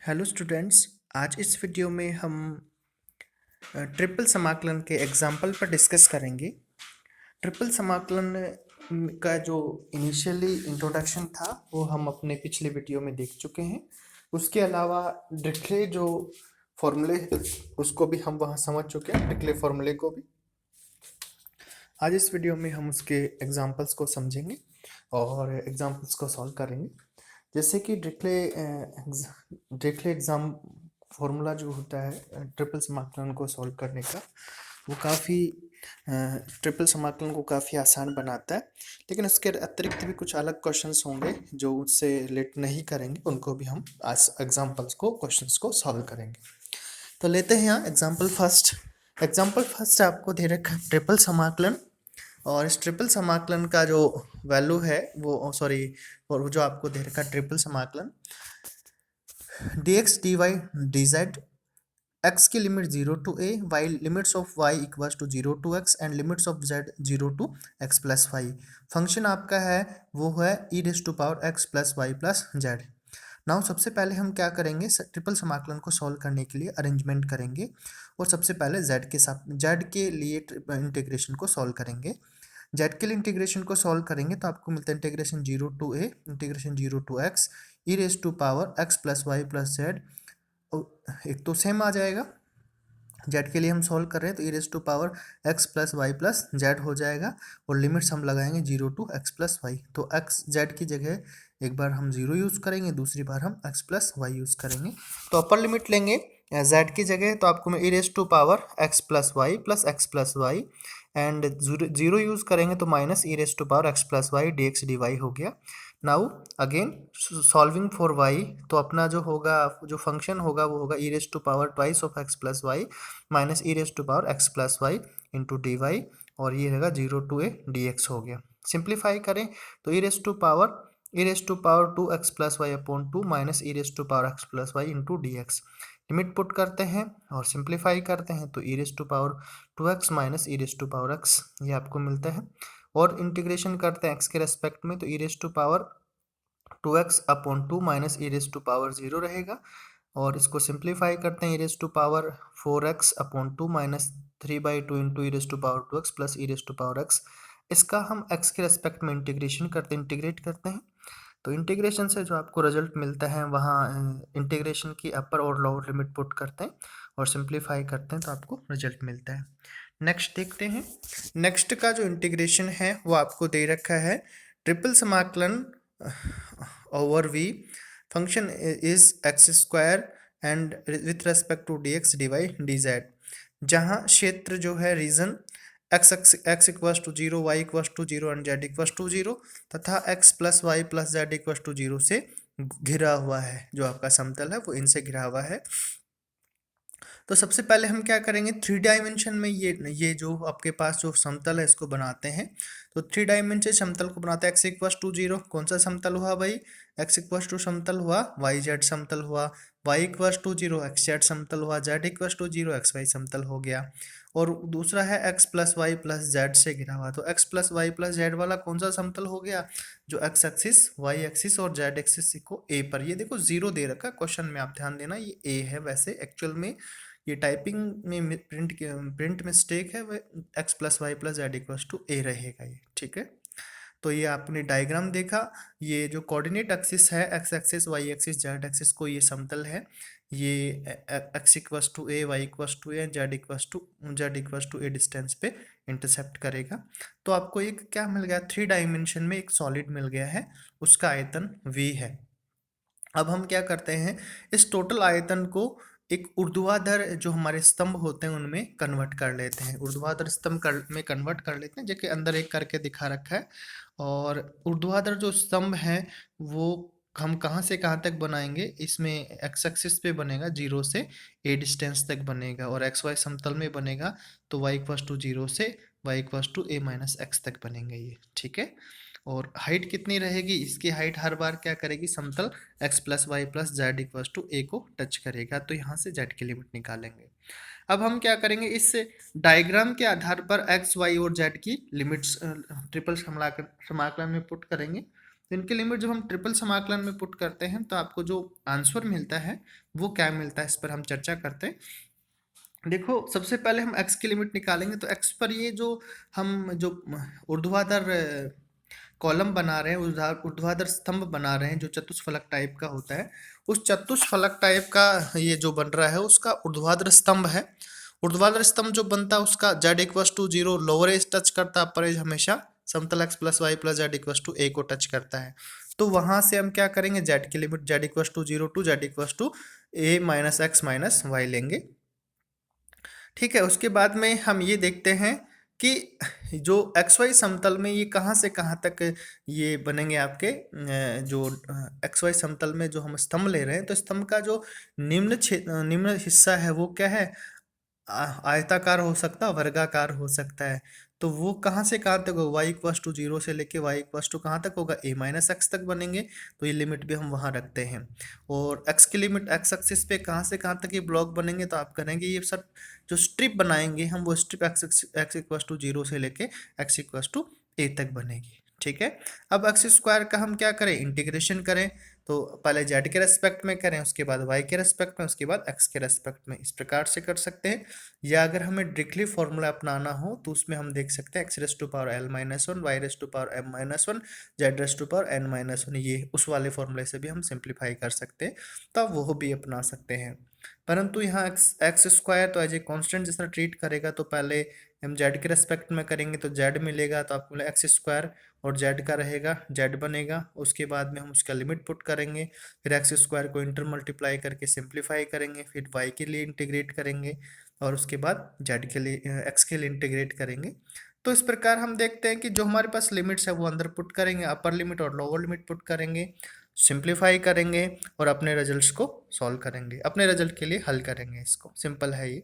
Hello students. आज इस video में हम ट्रिपल समाकलन के एग्जाम्पल पर डिस्कस करेंगे। ट्रिपल समाकलन का जो इनिशियली इंट्रोडक्शन था वो हम अपने पिछले वीडियो में देख चुके हैं। उसके अलावा डिरिचले जो फॉर्मूले उसको भी हम वहाँ समझ चुके हैं, डिरिचले फॉर्मूले को भी। आज इस वीडियो में हम उसके एग्जाम्पल्स को समझेंगे और एग्जाम्पल्स को सॉल्व करेंगे। जैसे कि डिरिचले एग्जाम फॉर्मूला जो होता है ट्रिपल समाकलन को सॉल्व करने का, वो काफ़ी ट्रिपल समाकलन को काफ़ी आसान बनाता है। लेकिन उसके अतिरिक्त भी कुछ अलग क्वेश्चंस होंगे जो उससे रिलेट नहीं करेंगे, उनको भी हम आज एग्जाम्पल्स को क्वेश्चंस को सॉल्व करेंगे। तो लेते हैं यहाँ एग्जाम्पल फर्स्ट आपको दे रखा है ट्रिपल समाकलन। और इस ट्रिपल समाकलन का जो वैल्यू है वो और वो जो आपको दे रखा है ट्रिपल समाकलन dx dy dz, x की limit 0 to a, while limits of y equals to 0 to x and limits of z 0 to x plus y। Function आपका है वो है e raise to power x plus Y plus z. Now सबसे पहले हम क्या करेंगे, ट्रिपल समाकलन को सॉल्व करने के लिए अरेंजमेंट करेंगे और सबसे पहले z के लिए इंटीग्रेशन को सॉल्व करेंगे। जेड के लिए इंटीग्रेशन को सॉल्व करेंगे तो आपको मिलता है integration 0 to a integration 0 to x e raise to power x plus Y plus z. एक तो सेम आ जाएगा, जेड के लिए हम सॉल्व कर रहे हैं तो e raise to power x plus Y plus z हो जाएगा और लिमिट्स हम लगाएंगे 0 टू एक्स प्लस वाई। तो एक्स जेड की जगह एक बार हम 0 यूज़ करेंगे, दूसरी बार हम एक्स प्लस वाई यूज़ करेंगे। तो अपर लिमिट लेंगे जेड की जगह तो आपको मैं e raise to power x plus plus y and zero use करेंगे तो minus e raise to power x plus y d x D y हो गया। Now again solving for y, तो अपना जो होगा जो फंक्शन होगा वो होगा e raise to power twice of x plus y minus e raise to power x plus y into d y और ये रहेगा 0 टू ए डी एक्स हो गया। सिंप्लीफाई करें तो e raise to power 2 x plus y upon 2 minus e raise to power x plus y into d x. Limit put करते हैं और सिंप्लीफाई करते हैं तो e raise to power 2x minus e raise to power x ये आपको मिलता है। और इंटीग्रेशन करते हैं x के रेस्पेक्ट में तो e raise to power 2x upon 2 minus e raise to power 0 रहेगा और इसको सिंप्लीफाई करते हैं e raise to power 4x upon 2 minus 3/2 into e raise to power 2x plus e raise to power x। इसका हम x के respect में integrate करते हैं तो इंटीग्रेशन से जो आपको रिजल्ट मिलता है वहाँ इंटीग्रेशन की अपर और लोअर लिमिट पुट करते हैं और सिंप्लीफाई करते हैं तो आपको रिजल्ट मिलता है। नेक्स्ट देखते हैं। नेक्स्ट का जो इंटीग्रेशन है वो आपको दे रखा है ट्रिपल समाकलन over V function is X square and with respect to D x D Y D Z, जहाँ क्षेत्र जो है region X equals to zero Y equals to zero and Z equals to zero तथा X plus Y plus Z equals to zero से घिरा हुआ है। जो आपका समतल है वो इनसे घिरा हुआ है। तो सबसे पहले हम क्या करेंगे, थ्री डायमेंशन में ये जो आपके पास जो समतल है इसको बनाते हैं। तो थ्री डायमेंशन समतल को बनाते हैं एक्स इक्वस टू जीरो, कौन सा समतल हुआ भाई, एक्स इक्वस टू समतल हुआ, वाई जेड समतल हुआ, y equals to zero x z समतल हुआ, z equals to zero x y समतल हो गया। और दूसरा है x plus Y plus z से घिरा हुआ, तो x plus Y plus z वाला कौन सा समतल हो गया, जो एक्स एक्सिस वाई एक्सिस और जेड एक्सिस को ए पर, ये देखो जीरो दे रखा क्वेश्चन में, आप ध्यान देना ये ए है, वैसे एक्चुअल में ये टाइपिंग में प्रिंट मिस्टेक है, वह X plus Y plus Z equals to A रहेगा ये, ठीक है। तो ये आपने डायग्राम देखा, ये जो कोऑर्डिनेट एक्सिस है x axis y axis z axis को ये समतल है, ये x equals to a y equals to a z equals to a distance पे इंटरसेप्ट करेगा। तो आपको एक क्या मिल गया, थ्री डायमेंशन में एक सॉलिड मिल गया है, उसका आयतन v है। अब हम क्या करते हैं, इस टोटल आयतन को एक ऊर्ध्वाधर जो हमारे स्तंभ होते हैं उनमें कन्वर्ट कर लेते हैं, ऊर्ध्वाधर स्तंभ में कन्वर्ट कर लेते हैं, जो कि अंदर एक करके दिखा रखा है। और ऊर्ध्वाधर जो स्तंभ है वो हम कहाँ से कहाँ तक बनाएंगे, इसमें एक्स एक्सिस पे बनेगा, जीरो से ए डिस्टेंस तक बनेगा और एक्स वाई समतल में बनेगा तो वाई इक्वस टू जीरो से y equals to a minus x तक बनेंगे ये, ठीक है। और हाइट कितनी रहेगी, इसकी हाइट हर बार क्या करेगी, समतल X plus Y plus Z equals to A को टच करेगा, तो यहाँ से जेड की लिमिट निकालेंगे। अब हम क्या करेंगे, इस डायग्राम के आधार पर एक्स वाई और जेड की लिमिट्स ट्रिपल समाकलन में पुट करेंगे। तो इनकी लिमिट जब हम ट्रिपल समाकलन में पुट करते हैं तो आपको जो आंसर मिलता है वो क्या मिलता है, इस पर हम चर्चा करते हैं। देखो, सबसे पहले हम x की लिमिट निकालेंगे, तो x पर ये जो हम जो ऊर्ध्वाधर कॉलम बना रहे हैं, ऊर्ध्वाधर स्तंभ बना रहे हैं जो चतुष्फलक टाइप का होता है, उस चतुष्फलक टाइप का ये जो बन रहा है उसका ऊर्ध्वाधर स्तंभ है। ऊर्ध्वाधर स्तंभ जो बनता है उसका z equals to 0 lower edge touch करता है, अपर एज हमेशा समतल x plus Y plus Z equals to A को टच करता है। तो वहां से हम क्या करेंगे, z की limit z equals to 0 to z equals to a minus x minus y लेंगे। ठीक है, उसके बाद में हम ये देखते हैं कि जो एक्स वाई समतल में ये कहाँ से कहाँ तक ये बनेंगे आपके जो एक्स वाई समतल में जो हम स्तंभ ले रहे हैं, तो स्तंभ का जो निम्न हिस्सा है वो क्या है, आयताकार हो सकता है, वर्गाकार हो सकता है। तो वो कहाँ से कहाँ तक होगा, y इक्वस टू 0 से लेके y इक्वस टू कहाँ तक होगा, a माइनस एक्स तक बनेंगे। तो ये लिमिट भी हम वहाँ रखते हैं। और x की लिमिट x एक्सिस पे कहाँ से कहाँ तक ये ब्लॉक बनेंगे, तो आप करेंगे ये सब जो स्ट्रिप बनाएंगे हम, वो स्ट्रिप x इक्वस टू 0 से लेके x इक्वस टू a तक बनेगी। ठीक है, अब एक्स स्क्वायर का हम क्या करें, इंटीग्रेशन करें। तो पहले z के रेस्पेक्ट में करें, उसके बाद y के रेस्पेक्ट में, उसके बाद x के रेस्पेक्ट में, इस प्रकार से कर सकते हैं। या अगर हमें डिरिचलेट फॉर्मूला अपनाना हो तो उसमें हम देख सकते हैं x raise to power l minus one, y raise to power m minus one, z raise to power n minus one, ये उस वाले फॉर्मूले से भी हम सिंप्लीफाई कर सकते हैं, तो आप वो भी अपना सकते हैं। परंतु यहाँ एक्स स्क्वायर तो एज ए कॉन्स्टेंट जैसा ट्रीट करेगा, तो पहले हम जेड के रेस्पेक्ट में करेंगे तो जेड मिलेगा, तो आपको एक्स स्क्वायर और जेड का रहेगा, जेड बनेगा। उसके बाद में हम उसका लिमिट पुट करेंगे, फिर एक्स स्क्वायर को इंटर मल्टीप्लाई करके सिंप्लीफाई करेंगे, फिर वाई के लिए इंटीग्रेट करेंगे, और उसके बाद जेड के लिए एक्स के लिए इंटीग्रेट करेंगे। तो इस प्रकार हम देखते हैं कि जो हमारे पास लिमिट्स है वो अंदर पुट करेंगे, अपर लिमिट और लोअर लिमिट पुट करेंगे, सिंप्लीफाई करेंगे और अपने रिजल्ट्स को सॉल्व करेंगे, अपने रिजल्ट के लिए हल करेंगे। इसको सिंपल है ये।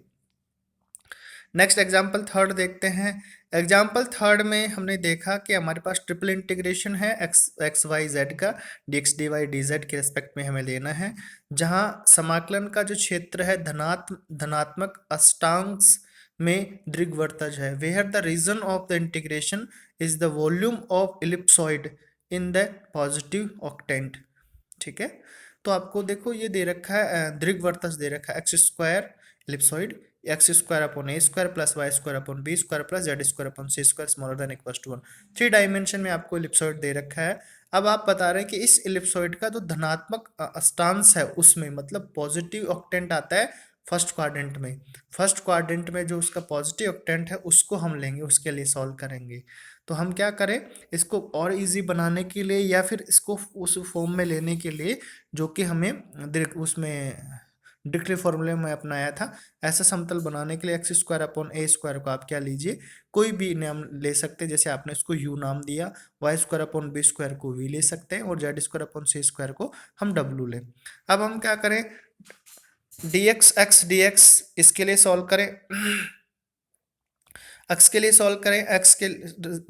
नेक्स्ट एग्जाम्पल थर्ड देखते हैं। एग्जाम्पल थर्ड में हमने देखा कि हमारे पास ट्रिपल इंटीग्रेशन है एक्स वाई जेड का, d x D Y D z के रेस्पेक्ट में हमें लेना है, जहां समाकलन का जो क्षेत्र है धनात्मक अष्टांश में दीर्घवृत्तज है, where the region of the integration is the volume of ellipsoid in the positive octant. ठीक है, तो आपको देखो ये दे रखा है दीर्घवृत्तज दे रखा है, x square ellipsoid x square upon a square plus y square upon b square plus z square upon c square smaller than equals to 1। 3 dimension में आपको इलिप्सॉइड दे रखा है। अब आप बता रहे हैं कि इस इलिप्सॉइड का जो धनात्मक अष्टांश है उसमें मतलब पॉजिटिव ऑक्टेंट आता है फर्स्ट क्वाड्रेंट में। फर्स्ट क्वाड्रेंट में जो उसका पॉजिटिव ऑक्टेंट है उसको हम लेंगे, उसके लिए सॉल्व करेंगे। तो हम क्या करें, इसको और इजी बनाने के लिए या फिर इसको उस फॉर्म में लेने के लिए जो कि हमें उसमें डिरिचलेट फॉर्मूले में अपनाया था, ऐसा समतल बनाने के लिए x square upon a square को आप क्या लीजिए, कोई भी नाम ले सकते हैं, जैसे आपने इसको यू नाम दिया, y square upon b square को वी ले सकते हैं, और z square upon c square को हम डब्लू लें। अब हम क्या करें, डी एक्स डी एक्स इसके लिए सॉल्व करें, एक्स के लिए सॉल्व करें, एक्स के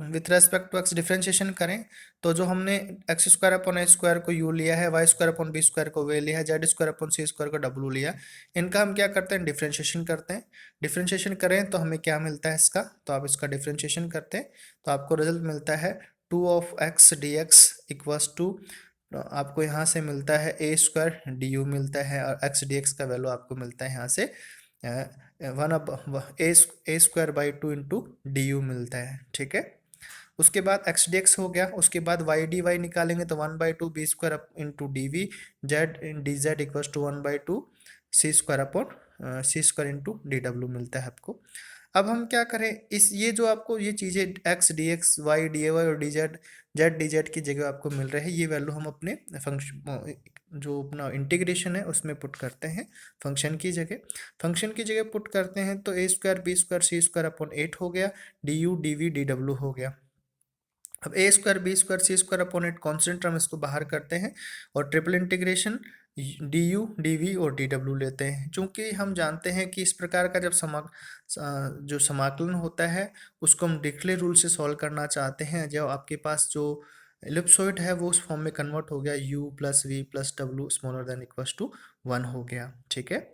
with respect to x differentiation करें, तो जो हमने x square upon a square को यू लिया है, y square upon b square को वे लिया है, z square upon c square को डब्लू लिया, इनका हम क्या करते हैं, डिफ्रेंशिएशन करते हैं। डिफ्रेंशिएशन करें तो हमें क्या मिलता है इसका, तो आप इसका डिफ्रेंशिएशन करते हैं तो आपको रिजल्ट मिलता है 2 of x D x equals to, आपको यहाँ से मिलता है ए स्क्वायर डी यू मिलता है, और एक्स डी एक्स का वैल्यू आपको मिलता है यहाँ से 1 अब ए square by 2 into D U मिलता है। ठीक है, उसके बाद एक्स डी एक्स हो गया, उसके बाद वाई डी वाई निकालेंगे तो 1/2 b square into d v z d z equals to 1/2 c square upon c square into d डब्ल्यू मिलता है आपको। अब हम क्या करें, इस ये जो आपको ये चीज़ें x D x y d y और डी जेड की जगह आपको मिल रहे हैं, ये वैल्यू हम अपने फंक्शन जो अपना इंटीग्रेशन है उसमें पुट करते हैं, फंक्शन की जगह पुट करते हैं, तो a square b square c square upon 8 हो गया, d U D v d डब्ल्यू हो गया। अब ए square b square c square upon 8 constant, हम इसको बाहर करते हैं और triple integration d U D we और डी डब्ल्यू लेते हैं। चूंकि हम जानते हैं कि इस प्रकार का जब जो समाकलन होता है उसको हम डिरिचलेट रूल से सॉल्व करना चाहते हैं, जब आपके पास जो एलिप्सॉइड है वो उस फॉर्म में कन्वर्ट हो गया u प्लस वी प्लस डब्ल्यू स्मॉलर देन इक्वल्स टू 1 हो गया, ठीक है।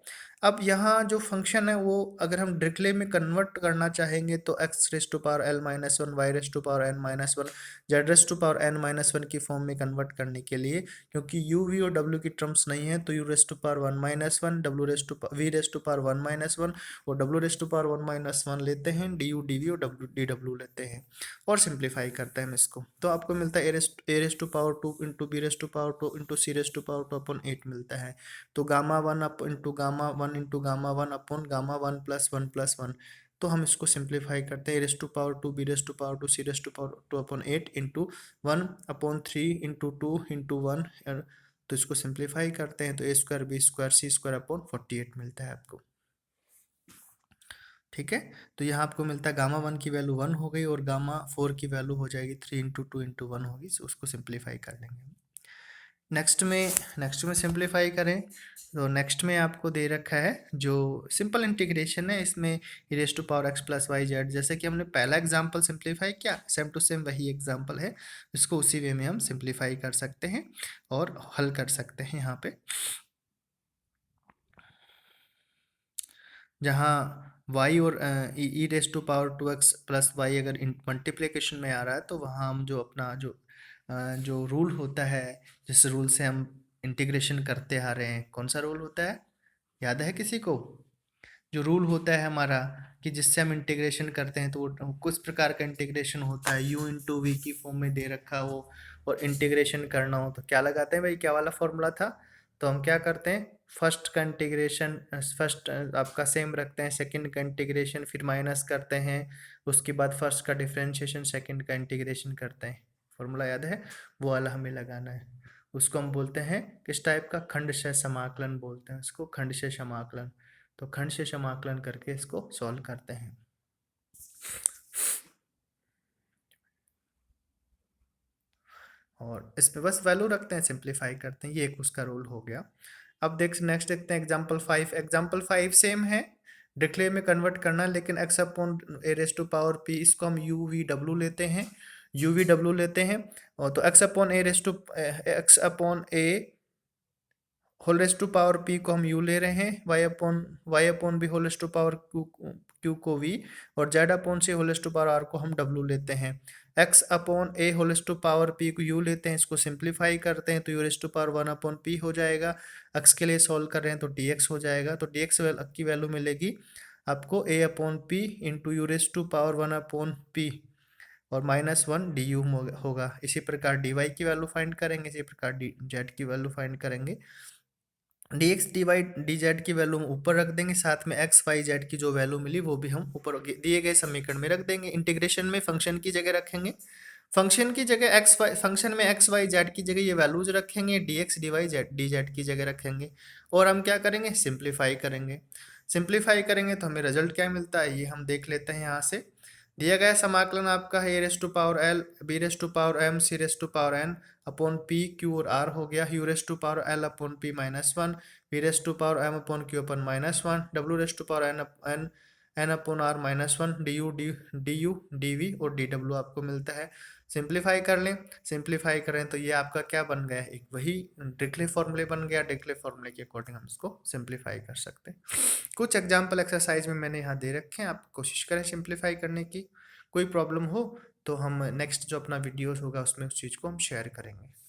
अब यहाँ जो फंक्शन है वो अगर हम डिरिचलेट में कन्वर्ट करना चाहेंगे तो x raise to power l minus one, y raise to power n minus one, z raise to power n minus one की फॉर्म में कन्वर्ट करने के लिए, क्योंकि u v और w की टर्म्स नहीं है तो u raise to power one minus one, w raise to v raise to power one minus one और w raise to power one minus one लेते हैं, du dv और dw लेते हैं और सिंप्लीफाई करते हैं हम इसको, तो आपको मिलता है a raise to power two into b raise to power two into c raise to power two upon 8 मिलता है। तो gamma one up into gamma one upon gamma one plus one, तो हम इसको सिंप्लीफाई करते हैं, raise to power two b raise to power two c raise to power two upon 8 into one upon 3 into two into one, तो इसको simplify करते हैं तो a square b square c square upon 48 मिलता है आपको, ठीक है। तो यहाँ आपको मिलता है गामा वन की वैल्यू 1 हो गई और गामा 4 की वैल्यू हो जाएगी 3 इंटू टू इंटू वन होगी, उसको सिंप्लीफाई कर लेंगे। नेक्स्ट में सिंप्लीफाई करें तो नेक्स्ट में आपको दे रखा है जो सिंपल इंटीग्रेशन है, इसमें e raise to power x plus y z, जैसे कि हमने पहला एग्जांपल सिंप्लीफाई किया सेम टू सेम वही एग्जांपल है, इसको उसी वे में हम सिंप्लीफाई कर सकते हैं और हल कर सकते हैं। यहाँ पे जहाँ y और e raise to power 2x plus y अगर मल्टीप्लिकेशन में आ रहा है तो वहाँ हम जो अपना जो रूल होता है, जिस रूल से हम इंटीग्रेशन करते आ रहे हैं, कौन सा रूल होता है, याद है किसी को? जो रूल होता है हमारा कि जिससे हम इंटीग्रेशन करते हैं तो वो कुछ प्रकार का इंटीग्रेशन होता है, u इंटू वी की फॉर्म में दे रखा हो और इंटीग्रेशन करना हो तो क्या लगाते हैं भाई, क्या वाला फॉर्मूला था? तो हम क्या करते हैं, फर्स्ट का इंटीग्रेशन फर्स्ट आपका सेम रखते हैं, सेकंड का इंटीग्रेशन फिर माइनस करते हैं, उसके बाद फर्स्ट का डिफरेंशिएशन सेकंड का इंटीग्रेशन करते हैं। फॉर्मूला याद है, वो वाला हमें लगाना है। उसको हम बोलते हैं किस टाइप का, खंडशः समाकलन बोलते हैं उसको, खंडशः समाकलन। तो खंडशः समाकलन करके इसको सॉल्व करते हैं और इस पे बस वैल्यू रखते हैं, सिंप्लीफाई करते हैं, ये एक उसका रूल हो गया। अब नेक्स्ट देखते हैं एग्जांपल 5। एग्जांपल 5 सेम है, डिक्लेयर में कन्वर्ट करना, लेकिन x upon a raise to power p, इसको हम u v w लेते हैं, u v w लेते हैं, और तो x upon a whole raise to power p को हम u ले रहे हैं, y upon b whole raise to power q को v, और z upon c whole raise to power r को हम w लेते हैं। x upon a whole raise to power p को u लेते हैं, इसको सिंप्लीफाई करते हैं तो u raise to power 1 upon p हो जाएगा। x के लिए सॉल्व कर रहे हैं तो dx हो जाएगा, तो dx की वैल्यू मिलेगी आपको a upon p into u raise to power 1 upon p और -1 du होगा। इसी प्रकार dy की वैल्यू फाइंड करेंगे, इसी प्रकार dz की वैल्यू फाइंड करेंगे। dx dy dz की वैल्यू हम ऊपर रख देंगे, साथ में x y z की जो वैल्यू मिली वो भी हम ऊपर दिए गए समीकरण में रख देंगे। इंटीग्रेशन में फंक्शन की जगह रखेंगे, फंक्शन की जगह फंक्शन में x y z की जगह ये वैल्यूज रखेंगे, dx dy dz की जगह रखेंगे और हम क्या करेंगे, सिंप्लीफाई करेंगे। सिंप्लीफाई करेंगे तो हमें रिजल्ट क्या मिलता है ये हम देख लेते हैं। यहाँ से दिया गया समाकलन आपका है A raise to power L B raise to power M C raise to power N upon P Q और आर हो गया, U raise to power L upon P minus one, B raise to power M upon Q upon minus one, W raise to power N upon R minus one, D U D we और D W आपको मिलता है। Simplify कर लें, simplify करें तो ये आपका क्या बन गया, एक वही डिरिचलेट फॉर्मूले बन गया। डिरिचलेट फॉर्मूले के अकॉर्डिंग हम इसको सिंप्लीफाई कर सकते हैं। कुछ एग्जाम्पल एक्सरसाइज में मैंने यहाँ दे रखे हैं, आप कोशिश करें सिंप्लीफाई करने की। कोई प्रॉब्लम हो तो हम नेक्स्ट जो अपना वीडियोस होगा उसमें उस चीज़ को हम शेयर करेंगे।